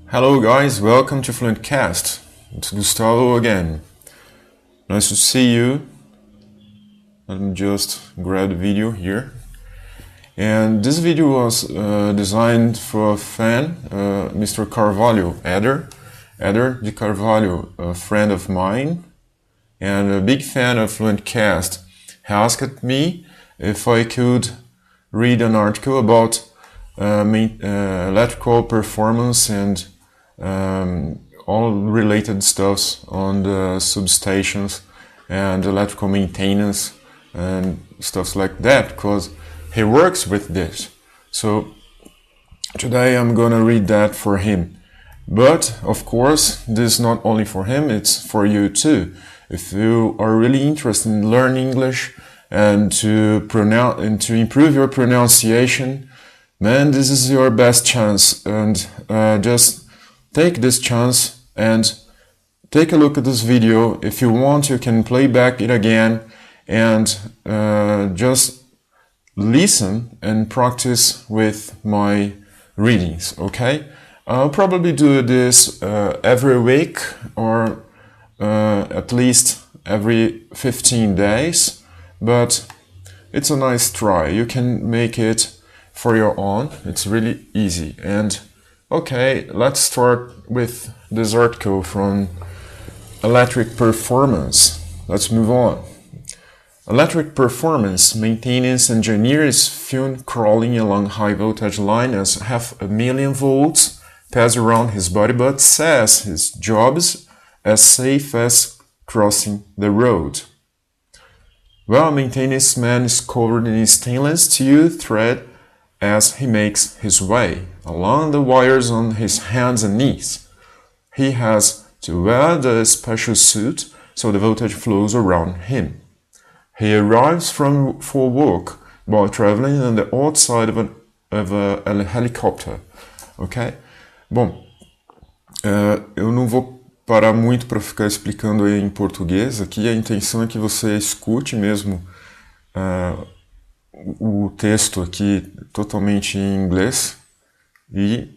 Hello guys, welcome to Fluentcast. It's Gustavo again. Nice to see you. Let me just grab the video here. And this video was designed for a fan, Mr. Carvalho, Eder de Carvalho, a friend of mine and a big fan of Fluentcast. He asked me if I could read an article about electrical performance and all related stuffs on the substations and electrical maintenance and stuff like that, because he works with this. So today I'm gonna read that for him. But of course, this is not only for him, it's for you too. If you are really interested in learning English and to improve your pronunciation, man, this is your best chance. And just take this chance and take a look at this video. If you want, you can play back it again and just listen and practice with my readings, okay? I'll probably do this every week or at least every 15 days, but it's a nice try. You can make it for your own. It's really easy. And okay, let's start with this article from Electric Performance. Let's move on. Electric performance maintenance engineer is filmed crawling along high voltage line as 500,000 volts pass around his body, but says his job is as safe as crossing the road. Well, maintenance man is covered in stainless steel thread as he makes his way along the wires on his hands and knees. He has to wear the special suit so the voltage flows around him. He arrives for work while traveling on the outside of a helicopter. Ok? Bom, eu não vou parar muito para ficar explicando aí em português. Aqui a intenção é que você escute mesmo o texto aqui totalmente em inglês e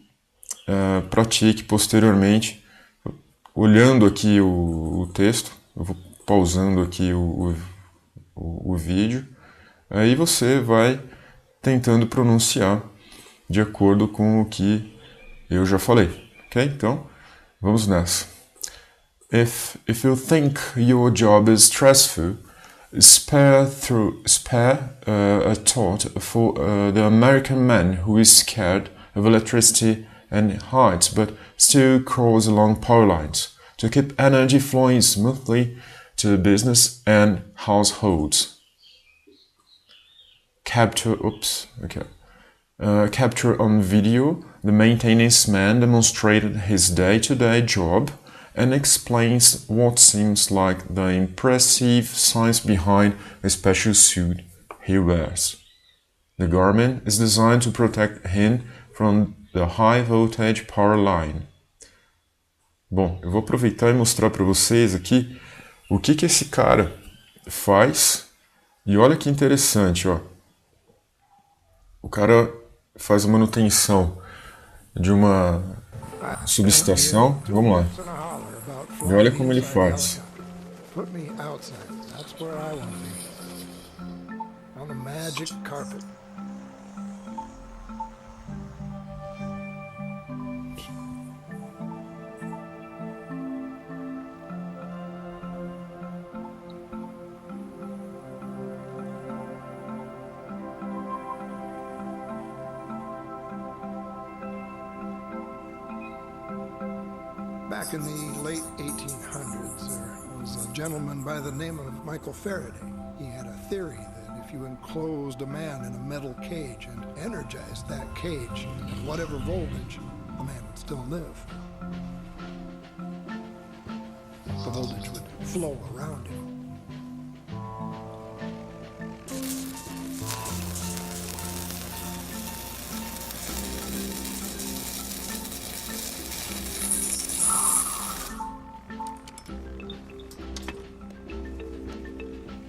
pratique posteriormente olhando aqui o texto. Eu vou pausando aqui o vídeo, aí você vai tentando pronunciar de acordo com o que eu já falei, ok? Então, vamos nessa. If you think your job is stressful, spare a thought for the American man who is scared of electricity and heights, but still crawls along power lines to keep energy flowing smoothly to business and households. Capture on video, the maintenance man demonstrated his day-to-day job and explains what seems like the impressive science behind a special suit he wears. The garment is designed to protect him from the high voltage power line. Bom, eu vou aproveitar e mostrar para vocês aqui o que esse cara faz. E olha que interessante, ó. O cara faz a manutenção de uma subestação. Vamos lá. E olha como ele faz. Back in the late 1800s, there was a gentleman by the name of Michael Faraday. He had a theory that if you enclosed a man in a metal cage and energized that cage at whatever voltage, the man would still live. The voltage would flow around him.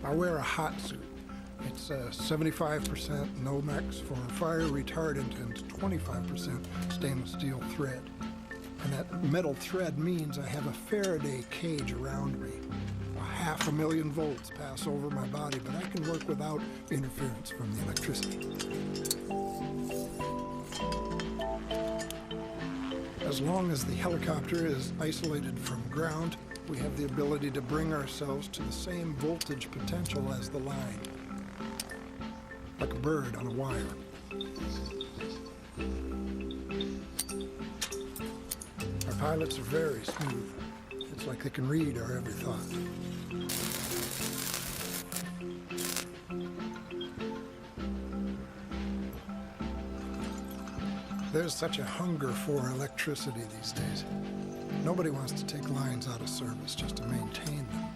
I wear a hot suit. It's 75% Nomex for fire retardant and 25% stainless steel thread. And that metal thread means I have a Faraday cage around me. 500,000 volts pass over my body, but I can work without interference from the electricity. As long as the helicopter is isolated from ground, we have the ability to bring ourselves to the same voltage potential as the line, like a bird on a wire. Our pilots are very smooth. It's like they can read our every thought. There's such a hunger for electricity these days. Nobody wants to take lines out of service just to maintain them.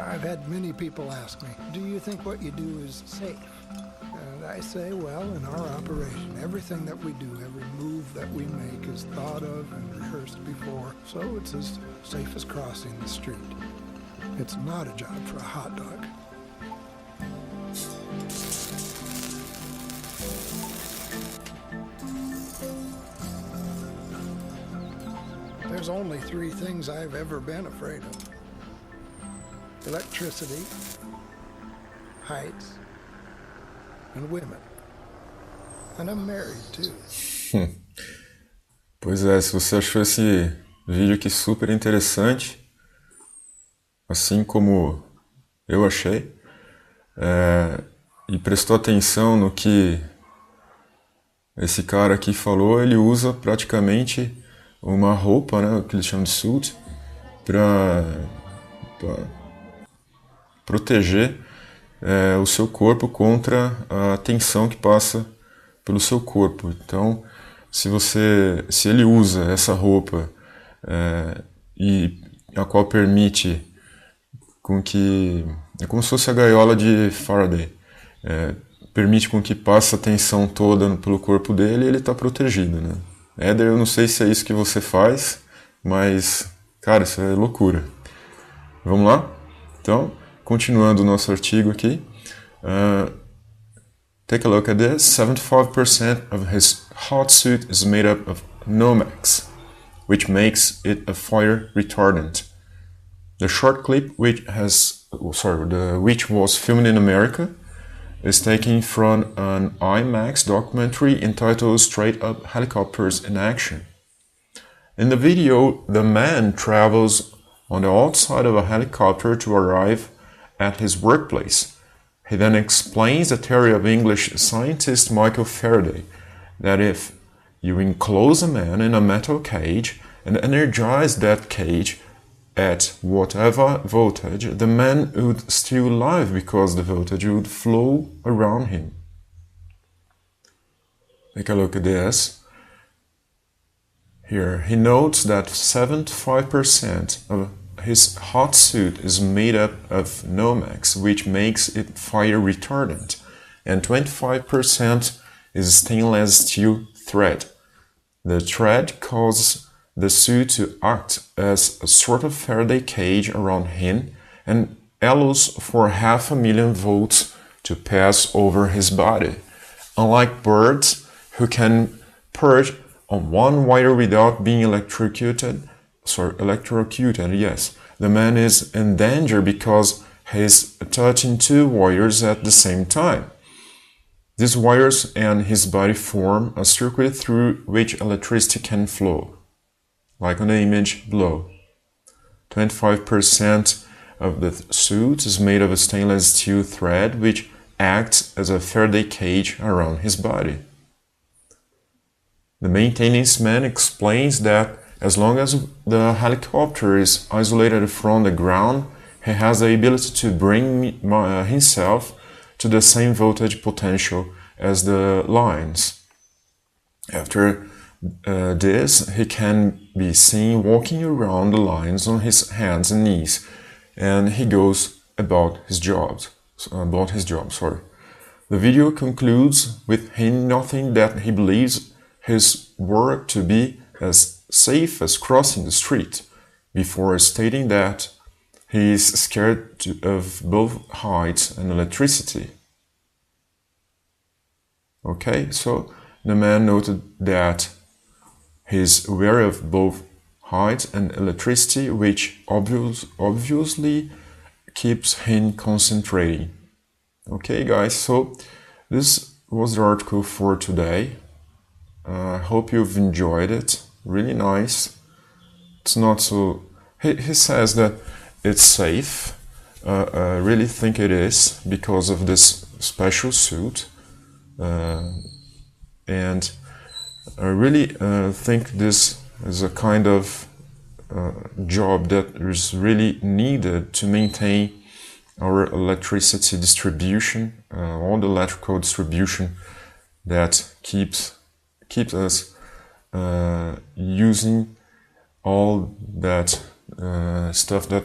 I've had many people ask me, do you think what you do is safe? And I say, well, in our operation, everything that we do, every move that we make is thought of and rehearsed before, so it's as safe as crossing the street. It's not a job for a hot dog. There's only three things I've ever been afraid of. Electricity, heights, and women. And I'm married too. Pois é, se você achou esse vídeo aqui super interessante, assim como eu achei, e prestou atenção no que esse cara aqui falou, ele usa praticamente uma roupa, né, o que eles chamam de suit, para proteger o seu corpo contra a tensão que passa pelo seu corpo. Então, se ele usa essa roupa e a qual permite com que é como se fosse a gaiola de Faraday, permite com que passe a tensão toda pelo corpo dele, ele está protegido, né? Éder, eu não sei se é isso que você faz, mas cara, isso é loucura. Vamos lá? Então, continuando o nosso artigo aqui, take a look at this. 75% of his hot suit is made up of Nomex, which makes it a fire retardant. The short clip, which was filmed in America, is taken from an IMAX documentary entitled Straight Up Helicopters in Action. In the video, the man travels on the outside of a helicopter to arrive at his workplace. He then explains the theory of English scientist Michael Faraday, that if you enclose a man in a metal cage and energize that cage at whatever voltage, the man would still live because the voltage would flow around him. Take a look at this. Here, he notes that 75% of his hot suit is made up of Nomex, which makes it fire retardant, and 25% is stainless steel thread. The thread causes the suit to act as a sort of Faraday cage around him and allows for 500,000 volts to pass over his body. Unlike birds, who can perch on one wire without being electrocuted, yes, the man is in danger because he is touching two wires at the same time. These wires and his body form a circuit through which electricity can flow, like on the image below. 25% of the suit is made of a stainless steel thread which acts as a Faraday cage around his body. The maintenance man explains that as long as the helicopter is isolated from the ground, he has the ability to bring himself to the same voltage potential as the lines. After this, he can be seen walking around the lines on his hands and knees, and he goes about his job. The video concludes with him noting that he believes his work to be as safe as crossing the street, before stating that he is scared of both heights and electricity. Okay, so the man noted that he is aware of both height and electricity, which obviously keeps him concentrating. Okay, guys, so this was the article for today. I hope you've enjoyed it. Really nice. It's not so... He says that it's safe. I really think it is because of this special suit. And I really think this is a kind of job that is really needed to maintain our electricity distribution, all the electrical distribution that keeps us using all that stuff that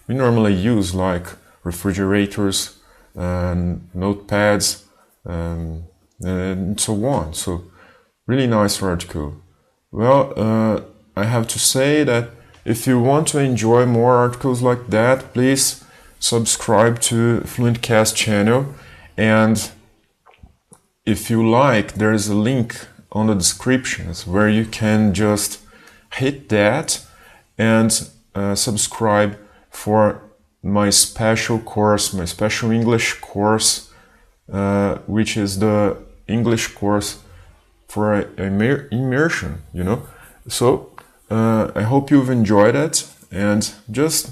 we normally use, like refrigerators and notepads and so on. So really nice article. Well, I have to say that if you want to enjoy more articles like that, please subscribe to Fluentcast channel, and if you like, there is a link on the descriptions where you can just hit that and subscribe for my special course, my special English course, which is the English course for immersion, you know. So I hope you've enjoyed it, and just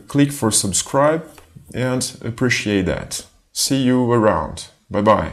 click for subscribe and appreciate that. See you around. Bye bye.